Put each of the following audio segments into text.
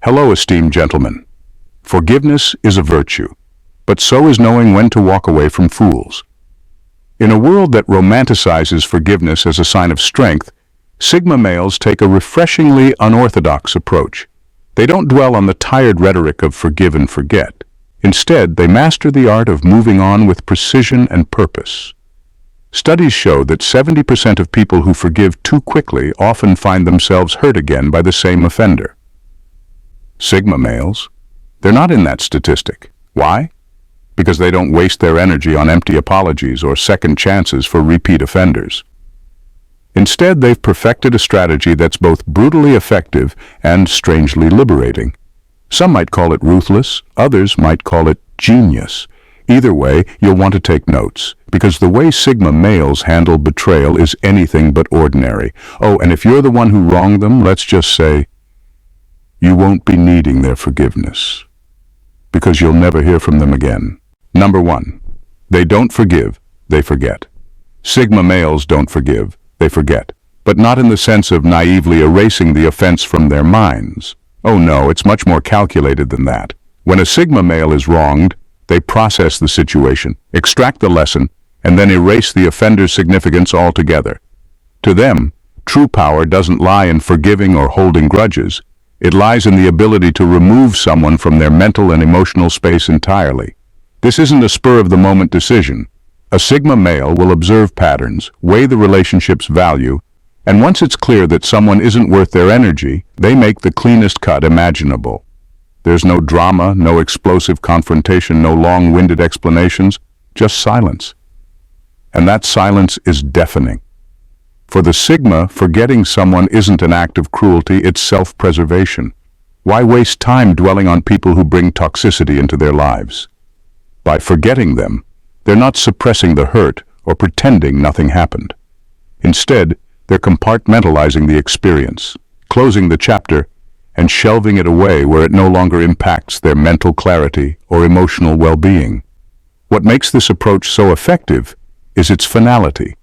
Hello, esteemed gentlemen. Forgiveness is a virtue, but so is knowing when to walk away from fools. In a world that romanticizes forgiveness as a sign of strength, Sigma males take a refreshingly unorthodox approach. They don't dwell on the tired rhetoric of forgive and forget. Instead, they master the art of moving on with precision and purpose. Studies show that 70% of people who forgive too quickly often find themselves hurt again by the same offender. Sigma males, they're not in that statistic. Why? Because they don't waste their energy on empty apologies or second chances for repeat offenders. Instead, they've perfected a strategy that's both brutally effective and strangely liberating. Some might call it ruthless, others might call it genius. Either way, you'll want to take notes, because the way Sigma males handle betrayal is anything but ordinary. Oh, and if you're the one who wronged them, let's just say, you won't be needing their forgiveness, because you'll never hear from them again. Number 1. They don't forgive, they forget. Sigma males don't forgive, they forget, but not in the sense of naively erasing the offense from their minds. Oh no, it's much more calculated than that. When a Sigma male is wronged, they process the situation, extract the lesson, and then erase the offender's significance altogether. To them, true power doesn't lie in forgiving or holding grudges. It lies in the ability to remove someone from their mental and emotional space entirely. This isn't a spur-of-the-moment decision. A Sigma male will observe patterns, weigh the relationship's value, and once it's clear that someone isn't worth their energy, they make the cleanest cut imaginable. There's no drama, no explosive confrontation, no long-winded explanations, just silence. And that silence is deafening. For the Sigma, forgetting someone isn't an act of cruelty, it's self-preservation. Why waste time dwelling on people who bring toxicity into their lives? By forgetting them, they're not suppressing the hurt or pretending nothing happened. Instead, they're compartmentalizing the experience, closing the chapter, and shelving it away where it no longer impacts their mental clarity or emotional well-being. What makes this approach so effective is its finality.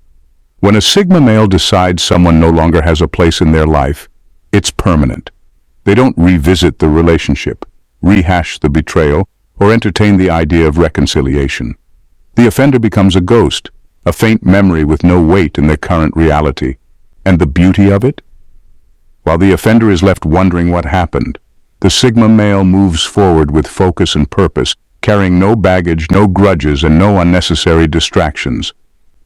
When a Sigma male decides someone no longer has a place in their life, it's permanent. They don't revisit the relationship, rehash the betrayal, or entertain the idea of reconciliation. The offender becomes a ghost, a faint memory with no weight in their current reality. And the beauty of it? While the offender is left wondering what happened, the Sigma male moves forward with focus and purpose, carrying no baggage, no grudges, and no unnecessary distractions.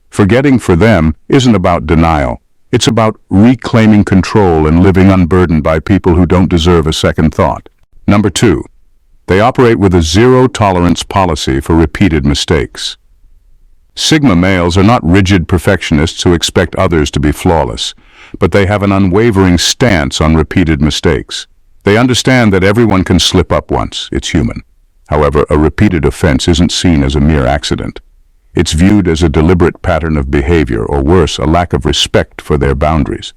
Forgetting for them isn't about denial. It's about reclaiming control and living unburdened by people who don't deserve a second thought. Number 2. They operate with a zero-tolerance policy for repeated mistakes. Sigma males are not rigid perfectionists who expect others to be flawless, but they have an unwavering stance on repeated mistakes. They understand that everyone can slip up once, it's human. However, a repeated offense isn't seen as a mere accident. It's viewed as a deliberate pattern of behavior, or worse, a lack of respect for their boundaries.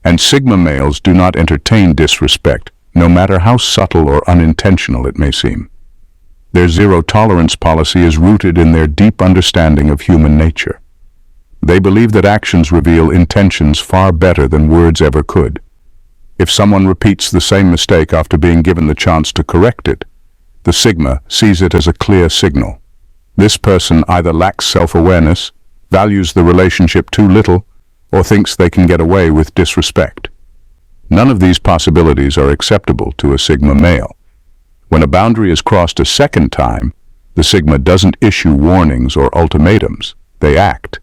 And Sigma males do not entertain disrespect, no matter how subtle or unintentional it may seem. Their zero-tolerance policy is rooted in their deep understanding of human nature. They believe that actions reveal intentions far better than words ever could. If someone repeats the same mistake after being given the chance to correct it, the Sigma sees it as a clear signal. This person either lacks self-awareness, values the relationship too little, or thinks they can get away with disrespect. None of these possibilities are acceptable to a Sigma male. When a boundary is crossed a second time, the Sigma doesn't issue warnings or ultimatums. They act.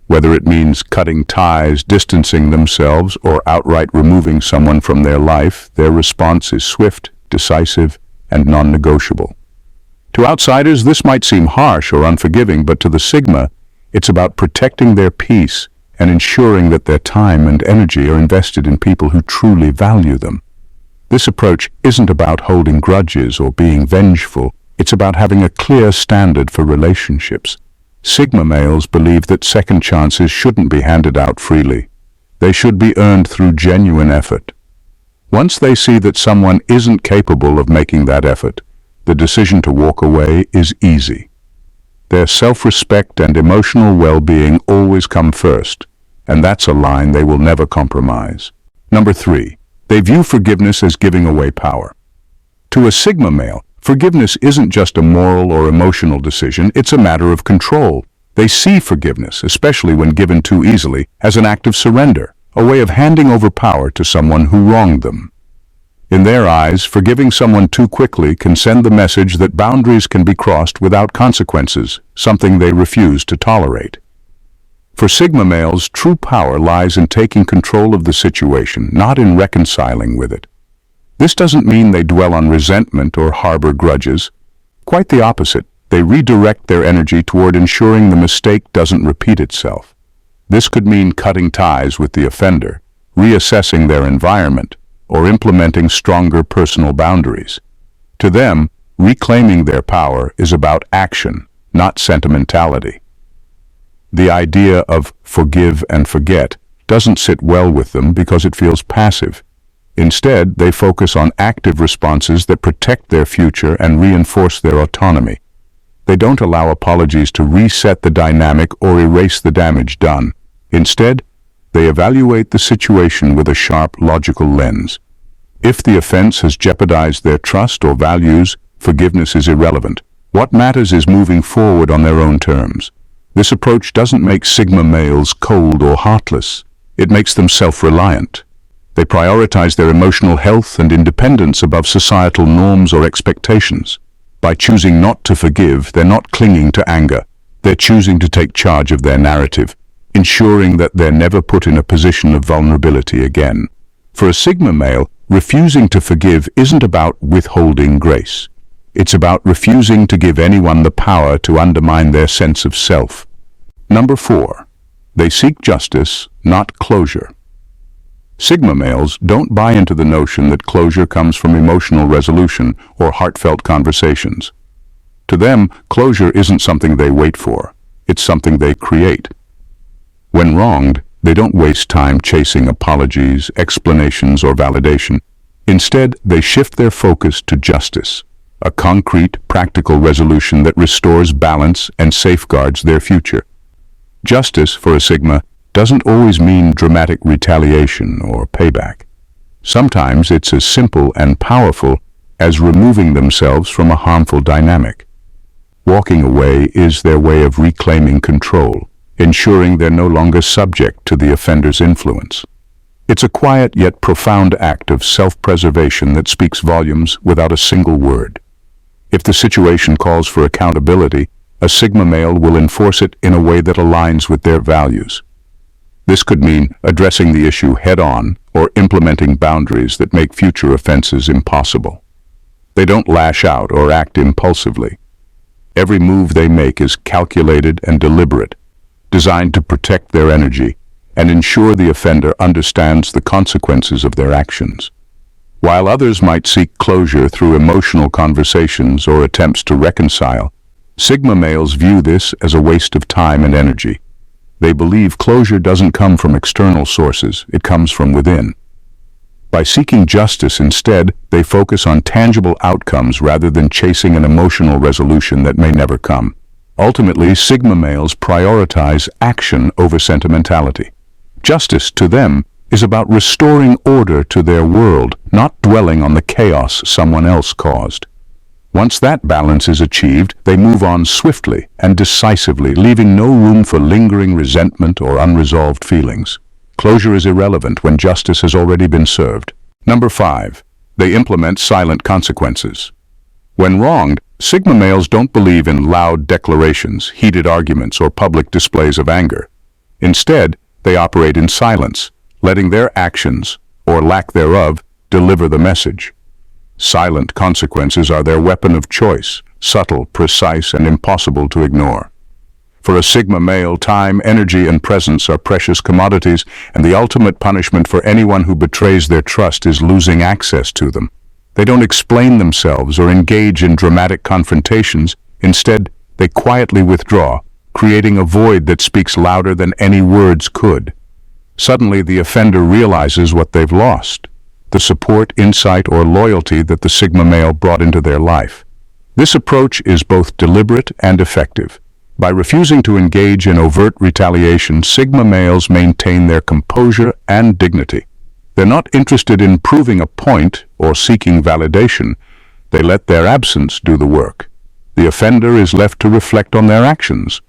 Whether it means cutting ties, distancing themselves, or outright removing someone from their life, their response is swift, decisive, and non-negotiable. To outsiders, this might seem harsh or unforgiving, but to the Sigma, it's about protecting their peace and ensuring that their time and energy are invested in people who truly value them. This approach isn't about holding grudges or being vengeful. It's about having a clear standard for relationships. Sigma males believe that second chances shouldn't be handed out freely. They should be earned through genuine effort. Once they see that someone isn't capable of making that effort, the decision to walk away is easy. Their self-respect and emotional well-being always come first, and that's a line they will never compromise. Number 3. They view forgiveness as giving away power. To a Sigma male, forgiveness isn't just a moral or emotional decision, it's a matter of control. They see forgiveness, especially when given too easily, as an act of surrender, a way of handing over power to someone who wronged them. In their eyes, forgiving someone too quickly can send the message that boundaries can be crossed without consequences, something they refuse to tolerate. For Sigma males, true power lies in taking control of the situation, not in reconciling with it. This doesn't mean they dwell on resentment or harbor grudges. Quite the opposite. They redirect their energy toward ensuring the mistake doesn't repeat itself. This could mean cutting ties with the offender, reassessing their environment, or implementing stronger personal boundaries. To them, reclaiming their power is about action, not sentimentality. The idea of forgive and forget doesn't sit well with them because it feels passive. Instead, they focus on active responses that protect their future and reinforce their autonomy. They don't allow apologies to reset the dynamic or erase the damage done. Instead, they evaluate the situation with a sharp, logical lens. If the offense has jeopardized their trust or values, forgiveness is irrelevant. What matters is moving forward on their own terms. This approach doesn't make Sigma males cold or heartless. It makes them self-reliant. They prioritize their emotional health and independence above societal norms or expectations. By choosing not to forgive, they're not clinging to anger. They're choosing to take charge of their narrative, ensuring that they're never put in a position of vulnerability again. For a Sigma male, refusing to forgive isn't about withholding grace. It's about refusing to give anyone the power to undermine their sense of self. Number 4. They seek justice, not closure. Sigma males don't buy into the notion that closure comes from emotional resolution or heartfelt conversations. To them, closure isn't something they wait for. It's something they create. When wronged, they don't waste time chasing apologies, explanations, or validation. Instead, they shift their focus to justice, a concrete, practical resolution that restores balance and safeguards their future. Justice, for a Sigma, doesn't always mean dramatic retaliation or payback. Sometimes it's as simple and powerful as removing themselves from a harmful dynamic. Walking away is their way of reclaiming control, ensuring they're no longer subject to the offender's influence. It's a quiet yet profound act of self-preservation that speaks volumes without a single word. If the situation calls for accountability, a Sigma male will enforce it in a way that aligns with their values. This could mean addressing the issue head-on or implementing boundaries that make future offenses impossible. They don't lash out or act impulsively. Every move they make is calculated and deliberate, designed to protect their energy and ensure the offender understands the consequences of their actions. While others might seek closure through emotional conversations or attempts to reconcile, Sigma males view this as a waste of time and energy. They believe closure doesn't come from external sources, it comes from within. By seeking justice instead, they focus on tangible outcomes rather than chasing an emotional resolution that may never come. Ultimately, Sigma males prioritize action over sentimentality. Justice, to them, is about restoring order to their world, not dwelling on the chaos someone else caused. Once that balance is achieved, they move on swiftly and decisively, leaving no room for lingering resentment or unresolved feelings. Closure is irrelevant when justice has already been served. Number 5. They implement silent consequences. When wronged, Sigma males don't believe in loud declarations, heated arguments, or public displays of anger. Instead, they operate in silence, letting their actions, or lack thereof, deliver the message. Silent consequences are their weapon of choice, subtle, precise, and impossible to ignore. For a Sigma male, time, energy, and presence are precious commodities, and the ultimate punishment for anyone who betrays their trust is losing access to them. They don't explain themselves or engage in dramatic confrontations. Instead, they quietly withdraw, creating a void that speaks louder than any words could. Suddenly, the offender realizes what they've lost: the support, insight, or loyalty that the Sigma male brought into their life. This approach is both deliberate and effective. By refusing to engage in overt retaliation, Sigma males maintain their composure and dignity. They're not interested in proving a point or seeking validation. They let their absence do the work. The offender is left to reflect on their actions,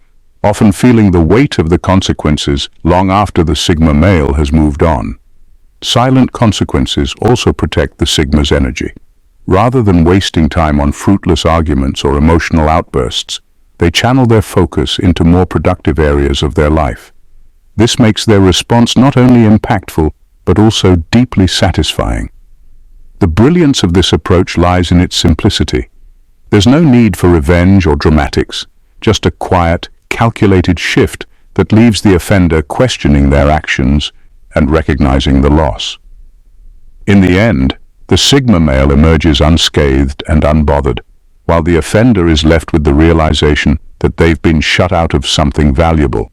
often feeling the weight of the consequences long after the Sigma male has moved on. Silent consequences also protect the Sigma's energy. Rather than wasting time on fruitless arguments or emotional outbursts, they channel their focus into more productive areas of their life. This makes their response not only impactful, but also deeply satisfying. The brilliance of this approach lies in its simplicity. There's no need for revenge or dramatics, just a quiet, calculated shift that leaves the offender questioning their actions and recognizing the loss. In the end, the Sigma male emerges unscathed and unbothered, while the offender is left with the realization that they've been shut out of something valuable.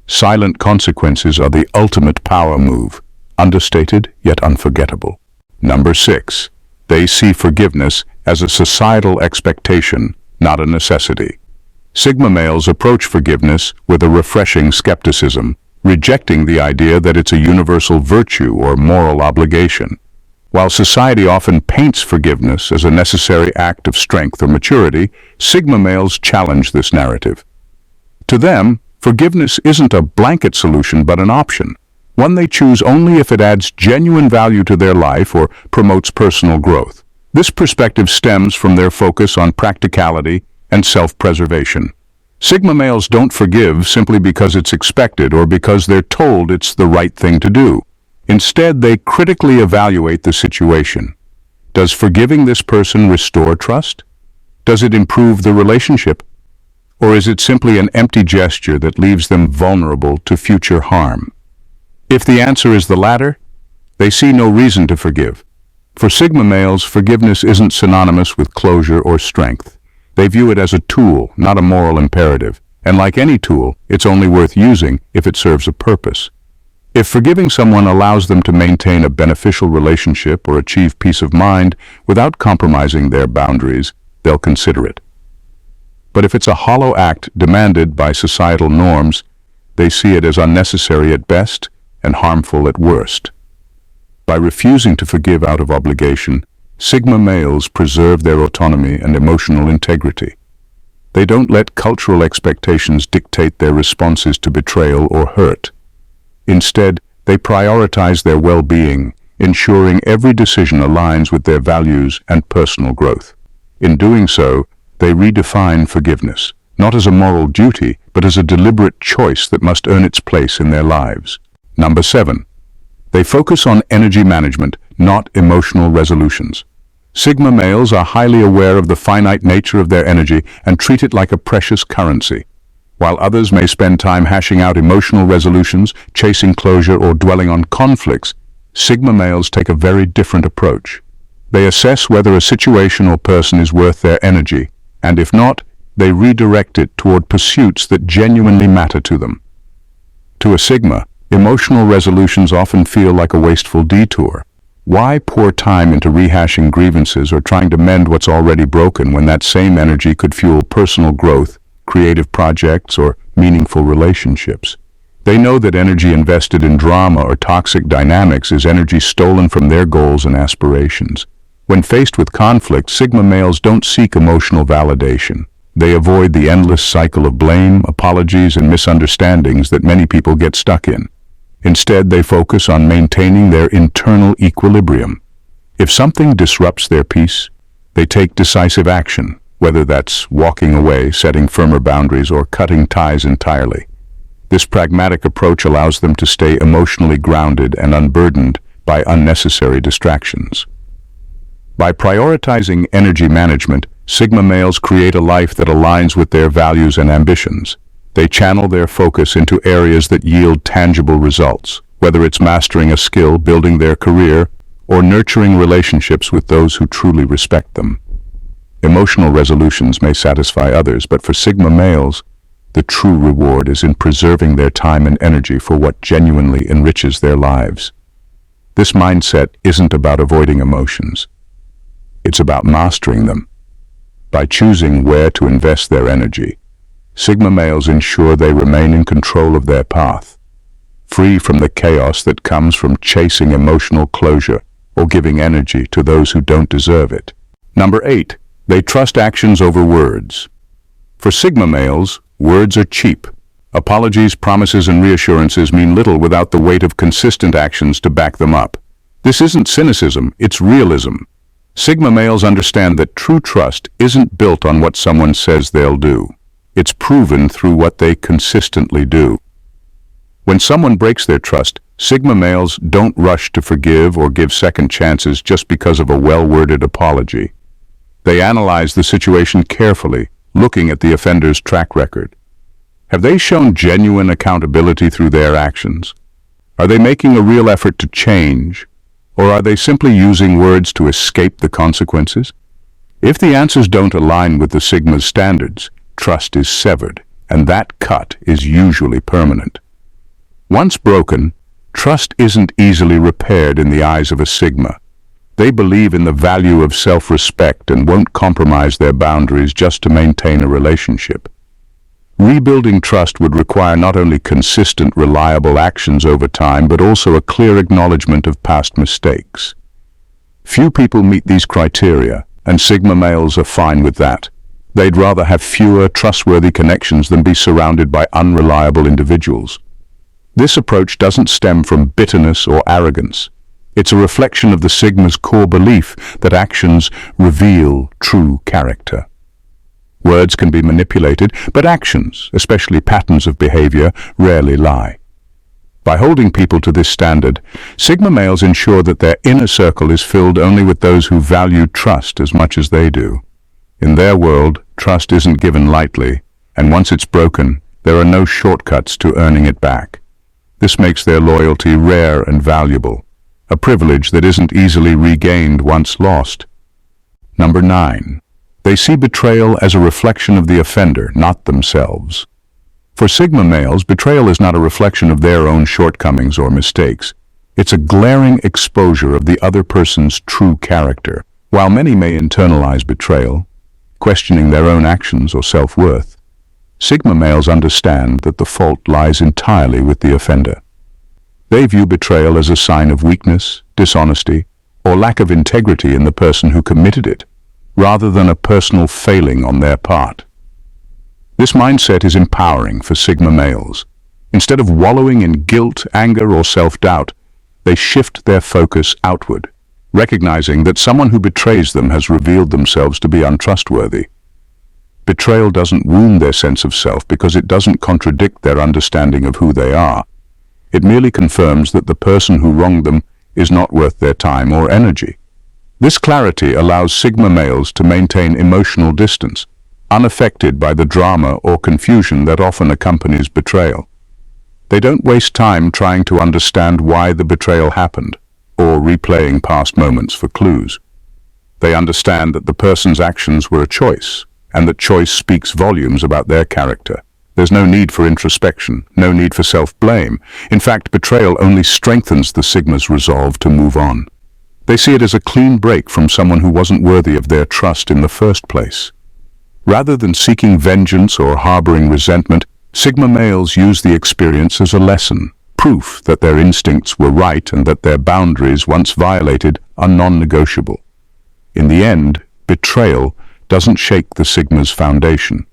Silent consequences are the ultimate power move, understated yet unforgettable. Number 6. They see forgiveness as a societal expectation, not a necessity. Sigma males approach forgiveness with a refreshing skepticism, rejecting the idea that it's a universal virtue or moral obligation. While society often paints forgiveness as a necessary act of strength or maturity, Sigma males challenge this narrative. To them, forgiveness isn't a blanket solution but an option, one they choose only if it adds genuine value to their life or promotes personal growth. This perspective stems from their focus on practicality and self-preservation. Sigma males don't forgive simply because it's expected or because they're told it's the right thing to do. Instead, they critically evaluate the situation. Does forgiving this person restore trust? Does it improve the relationship? Or is it simply an empty gesture that leaves them vulnerable to future harm? If the answer is the latter, they see no reason to forgive. For Sigma males, forgiveness isn't synonymous with closure or strength. They view it as a tool, not a moral imperative. And like any tool, it's only worth using if it serves a purpose. If forgiving someone allows them to maintain a beneficial relationship or achieve peace of mind without compromising their boundaries, they'll consider it. But if it's a hollow act demanded by societal norms, they see it as unnecessary at best and harmful at worst. By refusing to forgive out of obligation, Sigma males preserve their autonomy and emotional integrity. They don't let cultural expectations dictate their responses to betrayal or hurt. Instead, they prioritize their well-being, ensuring every decision aligns with their values and personal growth. In doing so, they redefine forgiveness, not as a moral duty, but as a deliberate choice that must earn its place in their lives. Number 7. They focus on energy management, not emotional resolutions. Sigma males are highly aware of the finite nature of their energy and treat it like a precious currency. While others may spend time hashing out emotional resolutions, chasing closure, or dwelling on conflicts, Sigma males take a very different approach. They assess whether a situation or person is worth their energy, and if not, they redirect it toward pursuits that genuinely matter to them. To a Sigma, emotional resolutions often feel like a wasteful detour. Why pour time into rehashing grievances or trying to mend what's already broken when that same energy could fuel personal growth, creative projects, or meaningful relationships? They know that energy invested in drama or toxic dynamics is energy stolen from their goals and aspirations. When faced with conflict, Sigma males don't seek emotional validation. They avoid the endless cycle of blame, apologies, and misunderstandings that many people get stuck in. Instead, they focus on maintaining their internal equilibrium. If something disrupts their peace, they take decisive action, whether that's walking away, setting firmer boundaries, or cutting ties entirely. This pragmatic approach allows them to stay emotionally grounded and unburdened by unnecessary distractions. By prioritizing energy management, Sigma males create a life that aligns with their values and ambitions. They channel their focus into areas that yield tangible results, whether it's mastering a skill, building their career, or nurturing relationships with those who truly respect them. Emotional resolutions may satisfy others, but for Sigma males, the true reward is in preserving their time and energy for what genuinely enriches their lives. This mindset isn't about avoiding emotions. It's about mastering them. By choosing where to invest their energy, Sigma males ensure they remain in control of their path, free from the chaos that comes from chasing emotional closure or giving energy to those who don't deserve it. Number 8. They trust actions over words. For Sigma males, words are cheap. Apologies, promises, and reassurances mean little without the weight of consistent actions to back them up. This isn't cynicism, it's realism. Sigma males understand that true trust isn't built on what someone says they'll do. It's proven through what they consistently do. When someone breaks their trust, Sigma males don't rush to forgive or give second chances just because of a well-worded apology. They analyze the situation carefully, looking at the offender's track record. Have they shown genuine accountability through their actions? Are they making a real effort to change? Or are they simply using words to escape the consequences? If the answers don't align with the Sigma's standards, trust is severed, and that cut is usually permanent. Once broken, trust isn't easily repaired in the eyes of a Sigma. They believe in the value of self-respect and won't compromise their boundaries just to maintain a relationship. Rebuilding trust would require not only consistent, reliable actions over time, but also a clear acknowledgement of past mistakes. Few people meet these criteria, and Sigma males are fine with that. They'd rather have fewer trustworthy connections than be surrounded by unreliable individuals. This approach doesn't stem from bitterness or arrogance. It's a reflection of the Sigma's core belief that actions reveal true character. Words can be manipulated, but actions, especially patterns of behavior, rarely lie. By holding people to this standard, Sigma males ensure that their inner circle is filled only with those who value trust as much as they do. In their world, trust isn't given lightly, and once it's broken, there are no shortcuts to earning it back. This makes their loyalty rare and valuable, a privilege that isn't easily regained once lost. Number 9. They see betrayal as a reflection of the offender, not themselves. For Sigma males, betrayal is not a reflection of their own shortcomings or mistakes. It's a glaring exposure of the other person's true character. While many may internalize betrayal, questioning their own actions or self-worth, Sigma males understand that the fault lies entirely with the offender. They view betrayal as a sign of weakness, dishonesty, or lack of integrity in the person who committed it, rather than a personal failing on their part. This mindset is empowering for Sigma males. Instead of wallowing in guilt, anger, or self-doubt, they shift their focus outward, recognizing that someone who betrays them has revealed themselves to be untrustworthy. Betrayal doesn't wound their sense of self because it doesn't contradict their understanding of who they are. It merely confirms that the person who wronged them is not worth their time or energy. This clarity allows Sigma males to maintain emotional distance, unaffected by the drama or confusion that often accompanies betrayal. They don't waste time trying to understand why the betrayal happened, or replaying past moments for clues. They understand that the person's actions were a choice, and that choice speaks volumes about their character. There's no need for introspection, no need for self-blame. In fact, betrayal only strengthens the Sigma's resolve to move on. They see it as a clean break from someone who wasn't worthy of their trust in the first place. Rather than seeking vengeance or harboring resentment, Sigma males use the experience as a lesson, proof that their instincts were right and that their boundaries, once violated, are non-negotiable. In the end, betrayal doesn't shake the Sigma's foundation.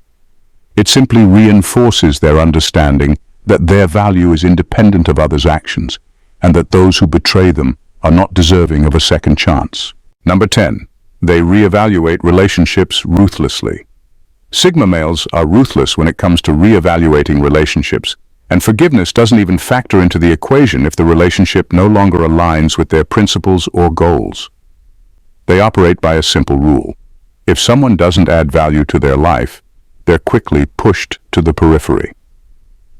It simply reinforces their understanding that their value is independent of others' actions, and that those who betray them are not deserving of a second chance. Number 10. They reevaluate relationships ruthlessly. Sigma males are ruthless when it comes to reevaluating relationships, and forgiveness doesn't even factor into the equation if the relationship no longer aligns with their principles or goals. They operate by a simple rule. If someone doesn't add value to their life, they're quickly pushed to the periphery.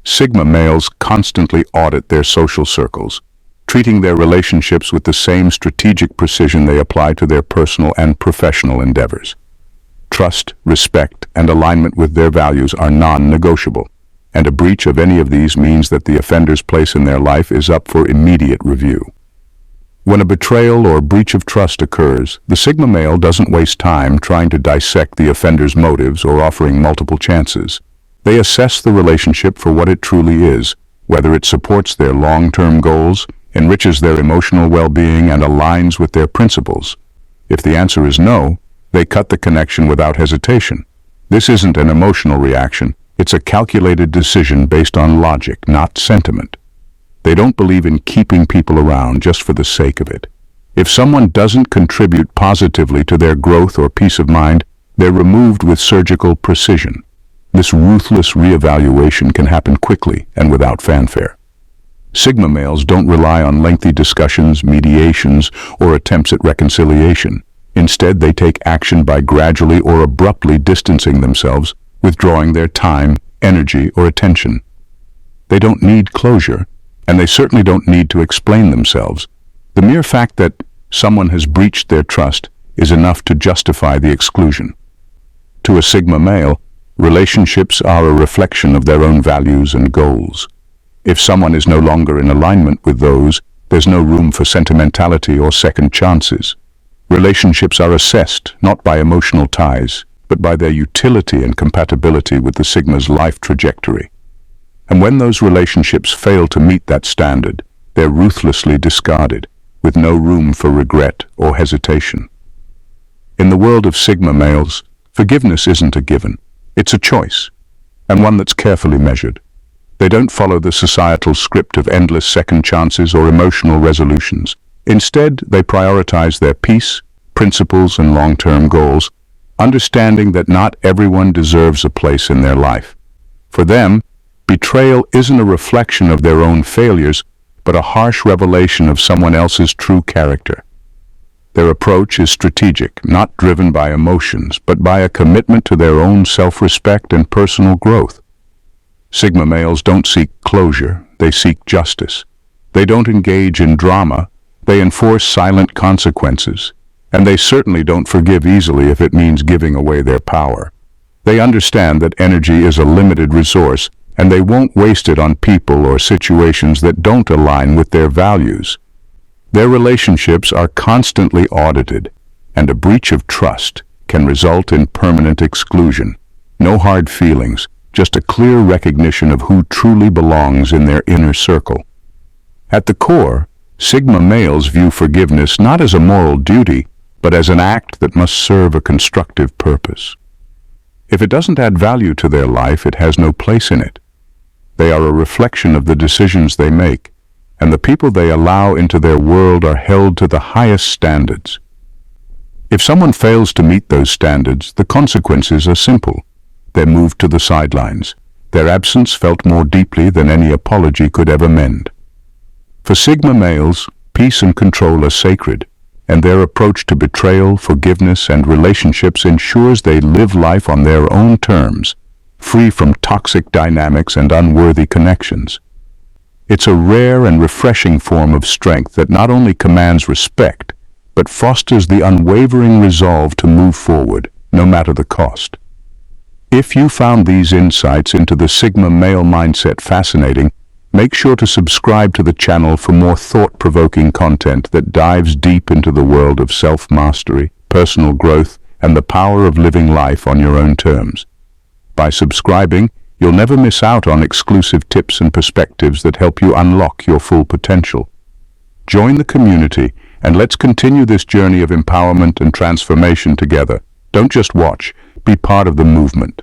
Sigma males constantly audit their social circles, treating their relationships with the same strategic precision they apply to their personal and professional endeavors. Trust, respect, and alignment with their values are non-negotiable, and a breach of any of these means that the offender's place in their life is up for immediate review. When a betrayal or breach of trust occurs, the Sigma male doesn't waste time trying to dissect the offender's motives or offering multiple chances. They assess the relationship for what it truly is, whether it supports their long-term goals, enriches their emotional well-being, and aligns with their principles. If the answer is no, They cut the connection without hesitation. This isn't an emotional reaction. It's a calculated decision based on logic, not sentiment. They don't believe in keeping people around just for the sake of it. If someone doesn't contribute positively to their growth or peace of mind, they're removed with surgical precision. This ruthless reevaluation can happen quickly and without fanfare. Sigma males don't rely on lengthy discussions, mediations, or attempts at reconciliation. Instead, they take action by gradually or abruptly distancing themselves, withdrawing their time, energy, or attention. They don't need closure, and they certainly don't need to explain themselves. The mere fact that someone has breached their trust is enough to justify the exclusion. To a Sigma male, relationships are a reflection of their own values and goals. If someone is no longer in alignment with those, there's no room for sentimentality or second chances. Relationships are assessed not by emotional ties, but by their utility and compatibility with the Sigma's life trajectory. And when those relationships fail to meet that standard, they're ruthlessly discarded, with no room for regret or hesitation. In the world of Sigma males, forgiveness isn't a given. It's a choice, and one that's carefully measured. They don't follow the societal script of endless second chances or emotional resolutions. Instead, they prioritize their peace, principles, and long-term goals, understanding that not everyone deserves a place in their life. For them, betrayal isn't a reflection of their own failures, but a harsh revelation of someone else's true character. Their approach is strategic, not driven by emotions, but by a commitment to their own self-respect and personal growth. Sigma males don't seek closure, they seek justice. They don't engage in drama, they enforce silent consequences. And they certainly don't forgive easily if it means giving away their power. They understand that energy is a limited resource, and they won't waste it on people or situations that don't align with their values. Their relationships are constantly audited, and a breach of trust can result in permanent exclusion. No hard feelings, just a clear recognition of who truly belongs in their inner circle. At the core, Sigma males view forgiveness not as a moral duty, but as an act that must serve a constructive purpose. If it doesn't add value to their life, it has no place in it. They are a reflection of the decisions they make, and the people they allow into their world are held to the highest standards. If someone fails to meet those standards, the consequences are simple. They're moved to the sidelines, their absence felt more deeply than any apology could ever mend. For Sigma males, peace and control are sacred, and their approach to betrayal, forgiveness, and relationships ensures they live life on their own terms, free from toxic dynamics and unworthy connections. It's a rare and refreshing form of strength that not only commands respect, but fosters the unwavering resolve to move forward, no matter the cost. If you found these insights into the Sigma male mindset fascinating, make sure to subscribe to the channel for more thought-provoking content that dives deep into the world of self-mastery, personal growth, and the power of living life on your own terms. By subscribing, you'll never miss out on exclusive tips and perspectives that help you unlock your full potential. Join the community, and let's continue this journey of empowerment and transformation together. Don't just watch, be part of the movement.